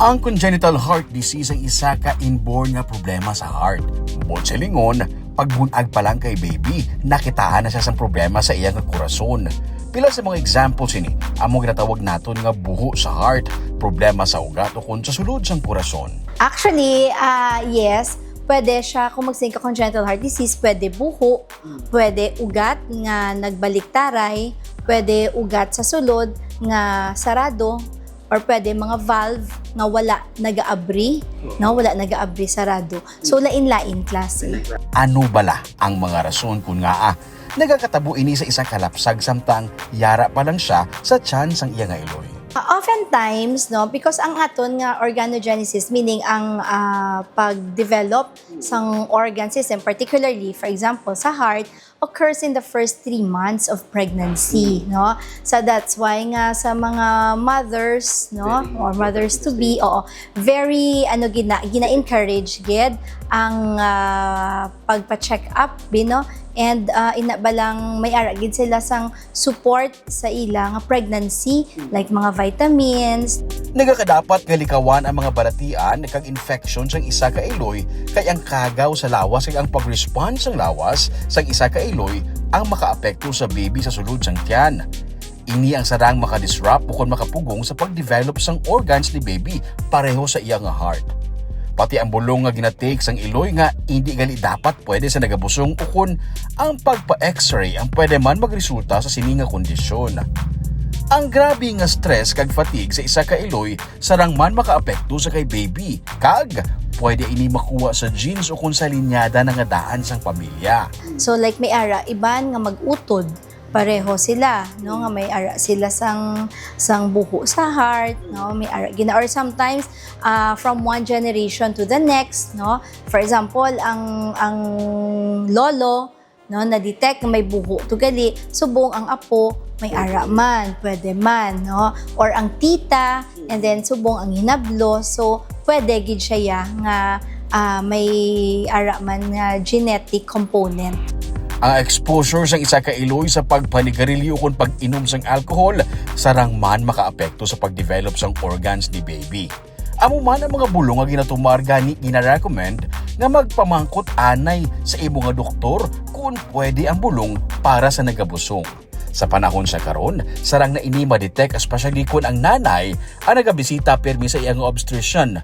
Ang congenital heart disease ang isa ka inborn nga problema sa heart. Bukod sa lingon, pagbunag pa lang kay baby, nakitaan na siya sa problema sa iyang korason. Pila sa mga examples ini, amo ginatawag naton nga buho sa heart, problema sa ugat o kung sa sulod sang korason. Actually, yes, pwede siya kung magsiging ka congenital heart disease, pwede buho, pwede ugat nga nagbaliktaray, pwede ugat sa sulod nga sarado, or pwede mga valve nga wala nag-aabri, no? Wala nag-aabri sarado. So, lain-lain klase. Ano bala ang mga rason kung nga nagakatabo ini sa isang kalapsag samtang yara pa lang siya sa tiyan sang iya nga iloy? Oftentimes, no, because ang aton nga organogenesis, meaning ang pag-develop sang organ system, particularly, for example, sa heart, occurs in the first 3 months of pregnancy, no? So that's why nga sa mga mothers, no, or mothers to be, very gina-encourage gid ang pagpa-check up, no? And ina balang may ara gid sila sang support sa ilang pregnancy, like mga vitamins. Nagakadapat nga likawan ang mga balatian kag infection sang isa ka iloy kay ang kagaw sa lawas kag ang pag-respond sang lawas sang isa ka iloy ang makaapekto sa baby sa sulod sang tiyan. Ini ang sarang makadisrupt o makapugong sa pag-develop sang organs ni baby pareho sa iyang heart. Pati ang bulong nga ginatake sang iloy nga hindi gali dapat pwede sa nagabusong o kung ang pagpa-x-ray ang pwede man magresulta sa sini nga kondisyon. Ang grabe nga stress kag fatigue sa isa ka iloy sarang man makaapekto sa kay baby kag pwede ini makuha sa genes o kung sa linyada na nga daan sang pamilya. So like may ara iban nga mag-utod, pareho sila, no, nga may ara sila sang buho sa heart, no, may ara gina, or sometimes from one generation to the next, no. For example, ang lolo, no, na-detect na may buho tugali, subong ang apo may ara man, pwede man, no, or ang tita, and then subong ang hinablo, so pwede gid siya nga may ara man nga genetic component. Ang exposure sang isa ka iloy sa pagpanigarilyo kung pag-inom sang alcohol sarang man makaapekto sa pag-develop sang organs ni baby. Amo man ang mga bulong nga ginatumarga ni gina-recommend nga magpamangkot anay sa imo nga doktor kung pwede ang bulong para sa nagabusong. Sa panahon sa karon, sarang na ini ma-detect especially kung ang nanay ang nagabisita permi sa iyang obstetrician.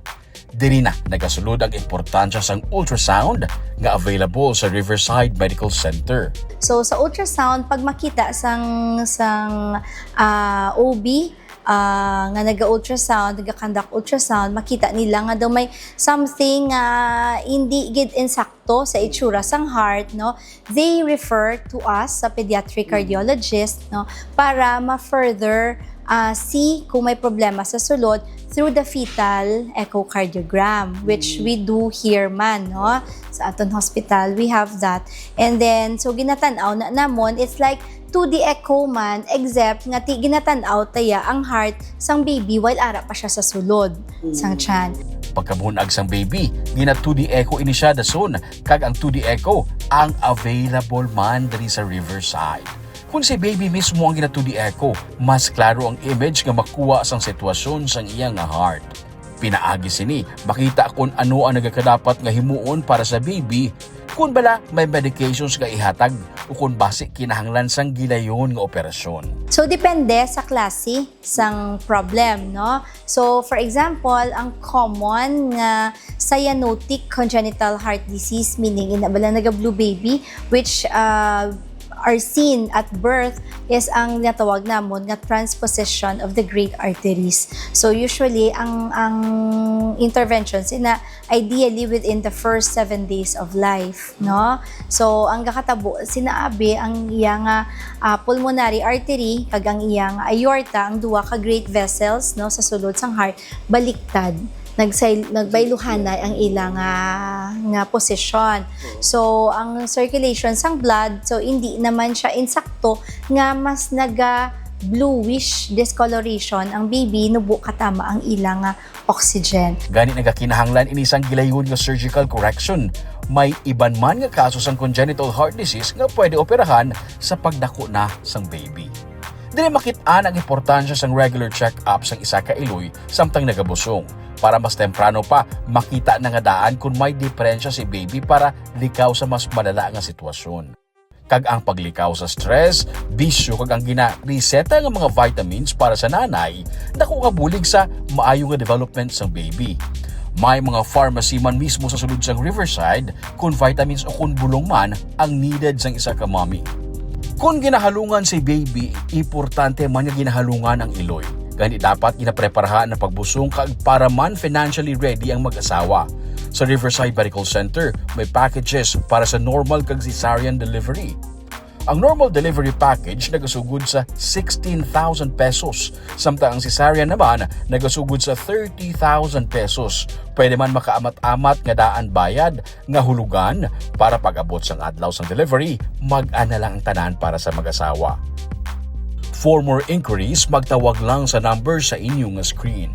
Diri na nagasulod ang importansya sang ultrasound nga available sa Riverside Medical Center. So sa ultrasound, pag makita sang OB nga naga-ultrasound, naga-conduct ultrasound, makita nila nga daw may something hindi gid insakto sa itsura sang heart, no. They refer to us sa pediatric cardiologist, no, para ma-further see kung may problema sa sulod through the fetal echocardiogram, which we do here man, no? Sa aton hospital, we have that. And then, so ginatanaw na namon, it's like 2D echo man, except nga ginatanaw taya ang heart sang baby while ara pa siya sa sulod, sang tiyan. Pagkabunag sang baby, gina 2D echo ini siya dason, kag ang 2D echo ang available man diri sa Riverside. Kung si baby mismo ang gina 2D echo, mas klaro ang image nga makuha sang sitwasyon sang iyang heart. Pinaagi sini, makita kung ano ang nagakadapat nga himuon para sa baby, kung bala may medications nga ihatag o kung base kinahanglan sang gilayon nga operasyon. So depende sa klase sang problem, no? So for example, ang common nga cyanotic congenital heart disease, meaning inabala naga-blue baby, which are seen at birth, is ang natawag namon nga transposition of the great arteries. So usually ang interventions ina ideally within the first 7 days of life, no. So ang gakatabo sinaabi ang iyang pulmonary artery kag ang iyang aorta, ang duwa ka great vessels, no, sa sulod sang heart baliktad. Nagbayluhanay ang ilang nga posisyon. So, ang circulation sang blood, so hindi naman siya insakto nga mas bluish discoloration ang baby nubo katama ang ilang oxygen. Gani nagakinahanglan inisang gilayon nga surgical correction. May iban man nga kaso sang congenital heart disease nga pwede operahan sa pagdako na sang baby. Dili makit-an ang importansya sang regular check-up sang isa ka iloy samtang nagabusong. para mas temprano pa makita na nga daan kung may diferensya si baby para likaw sa mas malala nga sitwasyon. Kag ang paglikaw sa stress, bisyo kag ang gina-reseta nga mga vitamins para sa nanay, dako nga bulig sa maayo nga development sang baby. May mga pharmacy man mismo sa sulod sang Riverside kung vitamins o kung bulong man ang needed sang isa ka mommy. Kung ginahalungan si baby, importante man nga ginahalungan ang iloy. Kaya dapat ginapreparahan na pagbusong kag para man financially ready ang mag-asawa. Sa Riverside Medical Center, may packages para sa normal kag cesarean delivery. Ang normal delivery package nagasugod sa 16,000 pesos, samtang ang cesarean naman nagasugod sa 30,000 pesos. Pwede man makaamat-amat nga daan bayad nga hulugan para pag-abot sang adlaw sang delivery, mag-ana lang ang tanan para sa mag-asawa. For more inquiries, magtawag lang sa number sa inyong screen.